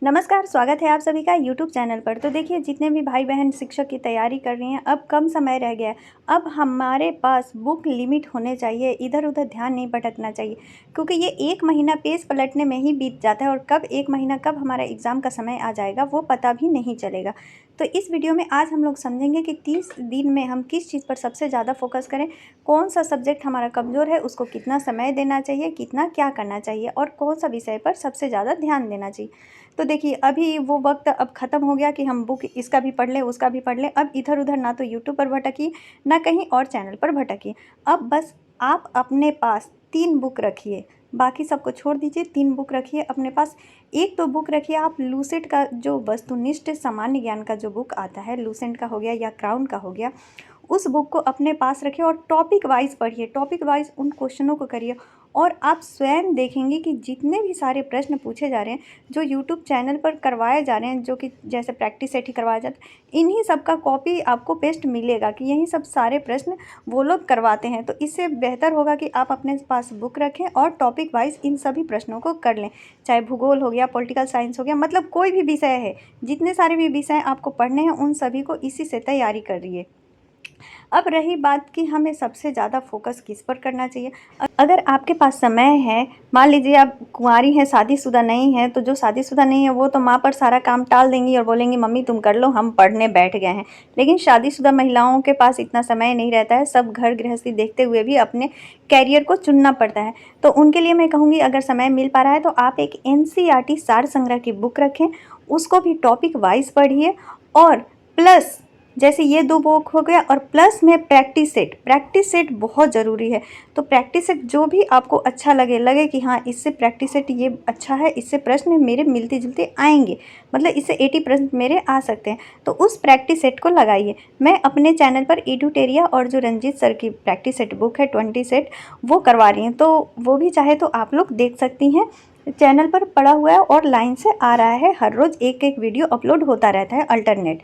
नमस्कार, स्वागत है आप सभी का यूट्यूब चैनल पर। तो देखिए, जितने भी भाई बहन शिक्षक की तैयारी कर रही हैं, अब कम समय रह गया है। अब हमारे पास बुक लिमिट होने चाहिए, इधर-उधर ध्यान नहीं भटकना चाहिए, क्योंकि ये 1 महीना पेज पलटने में ही बीत जाता है और कब 1 महीना कब हमारा एग्ज़ाम का समय आ जाएगा, वो पता भी नहीं चलेगा। तो इस वीडियो में आज हम लोग समझेंगे कि 30 दिन में हम किस चीज़ पर सबसे ज़्यादा फोकस करें, कौन-सा सब्जेक्ट हमारा कमज़ोर है, उसको कितना समय देना चाहिए, कितना क्या करना चाहिए और कौन-सा विषय पर सबसे ज़्यादा ध्यान देना चाहिए। तो देखिए, अभी वो वक्त अब ख़त्म हो गया कि हम बुक इसका भी पढ़ लें, उसका भी पढ़ लें। अब इधर-उधर ना तो यूट्यूब पर भटकिए, ना कहीं और चैनल पर भटकिए। अब बस आप अपने पास 3 बुक रखिए, बाकी सबको छोड़ दीजिए। 3 बुक रखिए अपने पास। एक तो बुक रखिए आप लूसेंट का, जो वस्तुनिष्ठ सामान्य ज्ञान का जो बुक आता है, लूसेंट का हो गया या क्राउन का हो गया, उस बुक को अपने पास रखिए और टॉपिक वाइज़ पढ़िए। टॉपिक वाइज़ उन क्वेश्चनों को करिए और आप स्वयं देखेंगे कि जितने भी सारे प्रश्न पूछे जा रहे हैं, जो यूट्यूब चैनल पर करवाए जा रहे हैं, जो कि जैसे प्रैक्टिस सेट ही करवाया जाता है, इन्हीं सब का कॉपी आपको पेस्ट मिलेगा कि यही सब सारे प्रश्न वो लोग करवाते हैं। तो इससे बेहतर होगा कि आप अपने पास बुक रखें और टॉपिक वाइज़ इन सभी प्रश्नों को कर लें। चाहे भूगोल हो गया, पॉलिटिकल साइंस हो गया, मतलब कोई भी विषय है, जितने सारे भी विषय आपको पढ़ने हैं, उन सभी को इसी से तैयारी करिए। अब रही बात कि हमें सबसे ज़्यादा फोकस किस पर करना चाहिए। अगर आपके पास समय है, मान लीजिए आप कुंवारी हैं, शादीशुदा नहीं हैं, तो जो शादीशुदा नहीं है वो तो माँ पर सारा काम टाल देंगी और बोलेंगी मम्मी तुम कर लो, हम पढ़ने बैठ गए हैं। लेकिन शादीशुदा महिलाओं के पास इतना समय नहीं रहता है, सब घर गृहस्थी देखते हुए भी अपने कैरियर को चुनना पड़ता है। तो उनके लिए मैं कहूँगी, अगर समय मिल पा रहा है तो आप एक एनसीईआरटी सार संग्रह की बुक रखें, उसको भी टॉपिक वाइज पढ़िए। और प्लस जैसे ये 2 बुक हो गया और प्लस में प्रैक्टिस सेट बहुत ज़रूरी है। तो प्रैक्टिस सेट जो भी आपको अच्छा लगे कि हाँ, इससे प्रैक्टिस सेट ये अच्छा है, इससे प्रश्न मेरे मिलते-जुलते आएँगे, मतलब इससे 80 प्रश्न मेरे आ सकते हैं, तो उस प्रैक्टिस सेट को लगाइए। मैं अपने चैनल पर एडुटेरिया और जो रंजीत सर की प्रैक्टिस सेट बुक है 20 सेट, वो करवा रही हैं, तो वो भी चाहे तो आप लोग देख सकती हैं। चैनल पर पड़ा हुआ है और लाइन से आ रहा है, हर रोज़ एक-एक वीडियो अपलोड होता रहता है अल्टरनेट।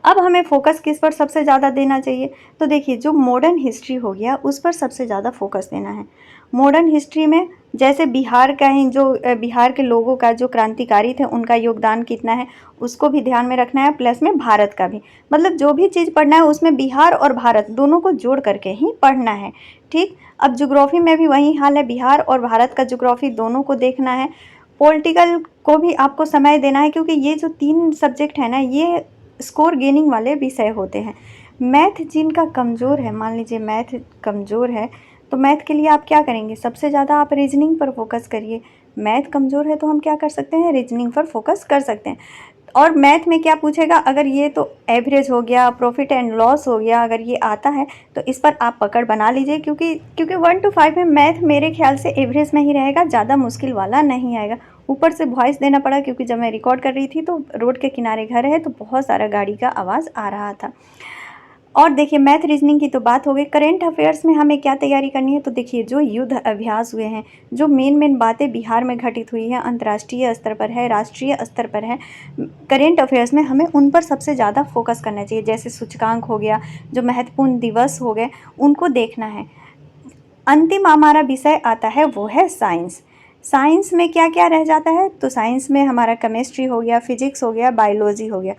अब हमें फोकस किस पर सबसे ज़्यादा देना चाहिए? तो देखिए, जो मॉडर्न हिस्ट्री हो गया उस पर सबसे ज़्यादा फोकस देना है। मॉडर्न हिस्ट्री में जैसे बिहार का ही जो बिहार के लोगों का जो क्रांतिकारी थे उनका योगदान कितना है, उसको भी ध्यान में रखना है, प्लस में भारत का भी। मतलब जो भी चीज़ पढ़ना है उसमें बिहार और भारत दोनों को जोड़ करके ही पढ़ना है, ठीक? अब ज्योग्राफी में भी वही हाल है, बिहार और भारत का ज्योग्राफी दोनों को देखना है। पॉलिटिकल को भी आपको समय देना है, क्योंकि ये जो 3 सब्जेक्ट है ना, ये स्कोर गेनिंग वाले विषय होते हैं। मैथ जिनका कमज़ोर है, मान लीजिए मैथ कमज़ोर है, तो मैथ के लिए आप क्या करेंगे? सबसे ज़्यादा आप रीजनिंग पर फोकस करिए। मैथ कमज़ोर है तो हम क्या कर सकते हैं? रीजनिंग पर फोकस कर सकते हैं। और मैथ में क्या पूछेगा? अगर ये तो एवरेज हो गया, प्रॉफिट एंड लॉस हो गया, अगर ये आता है तो इस पर आप पकड़ बना लीजिए, क्योंकि 1 to 5 में मैथ मेरे ख्याल से एवरेज में ही रहेगा, ज़्यादा मुश्किल वाला नहीं आएगा। ऊपर से वॉइस देना पड़ा, क्योंकि जब मैं रिकॉर्ड कर रही थी तो रोड के किनारे घर है, तो बहुत सारा गाड़ी का आवाज़ आ रहा था। और देखिए, मैथ रीजनिंग की तो बात हो गई। करेंट अफेयर्स में हमें क्या तैयारी करनी है? तो देखिए, जो युद्ध अभ्यास हुए हैं, जो मेन बातें बिहार में घटित हुई हैं, अंतर्राष्ट्रीय स्तर पर है, राष्ट्रीय स्तर पर है, करेंट अफेयर्स में हमें उन पर सबसे ज़्यादा फोकस करना चाहिए। जैसे सूचकांक हो गया, जो महत्वपूर्ण दिवस हो गए, उनको देखना है। अंतिम हमारा विषय आता है वो है साइंस। साइंस में क्या क्या रह जाता है? तो साइंस में हमारा केमिस्ट्री हो गया, फिजिक्स हो गया, बायोलॉजी हो गया।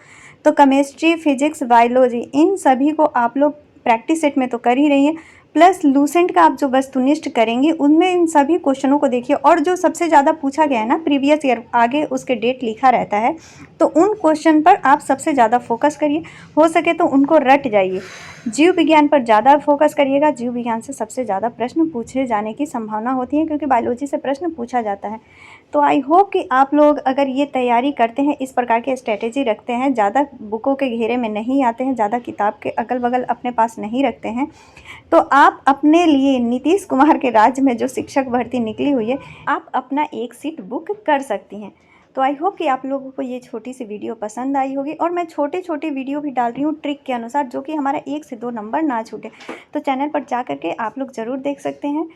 तो केमिस्ट्री, फिजिक्स, बायोलॉजी, इन सभी को आप लोग प्रैक्टिस सेट में तो कर ही रही हैं, प्लस लूसेंट का आप जो वस्तुनिष्ठ करेंगी उनमें इन सभी क्वेश्चनों को देखिए। और जो सबसे ज़्यादा पूछा गया है ना प्रीवियस ईयर, आगे उसके डेट लिखा रहता है, तो उन क्वेश्चन पर आप सबसे ज़्यादा फोकस करिए। हो सके तो उनको रट जाइए। जीव विज्ञान पर ज़्यादा फोकस करिएगा। जीव विज्ञान से सबसे ज़्यादा प्रश्न पूछे जाने की संभावना होती है, क्योंकि बायोलॉजी से प्रश्न पूछा जाता है। तो आई होप कि आप लोग अगर ये तैयारी करते हैं, इस प्रकार के स्ट्रेटेजी रखते हैं, ज़्यादा बुकों के घेरे में नहीं आते हैं, ज़्यादा किताब के अगल बगल अपने पास नहीं रखते हैं, तो आप अपने लिए नीतीश कुमार के राज्य में जो शिक्षक भर्ती निकली हुई है, आप अपना एक सीट बुक कर सकती हैं। तो आई होप कि आप लोगों को ये छोटी सी वीडियो पसंद आई होगी। और मैं छोटे छोटे वीडियो भी डाल रही हूँ ट्रिक के अनुसार, जो कि हमारा 1 से 2 नंबर ना छूटे। तो चैनल पर जा करके आप लोग ज़रूर देख सकते हैं।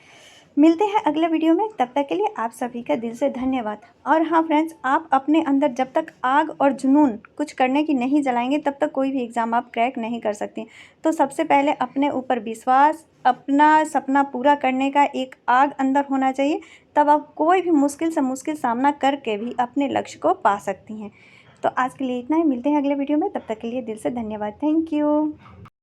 मिलते हैं अगले वीडियो में, तब तक के लिए आप सभी का दिल से धन्यवाद। और हाँ फ्रेंड्स, आप अपने अंदर जब तक आग और जुनून कुछ करने की नहीं जलाएंगे तब तक कोई भी एग्ज़ाम आप क्रैक नहीं कर सकती। तो सबसे पहले अपने ऊपर विश्वास, अपना सपना पूरा करने का एक आग अंदर होना चाहिए, तब आप कोई भी मुश्किल से मुश्किल सामना करके भी अपने लक्ष्य को पा सकती हैं। तो आज के लिए इतना ही, मिलते हैं अगले वीडियो में, तब तक के लिए दिल से धन्यवाद। Thank you.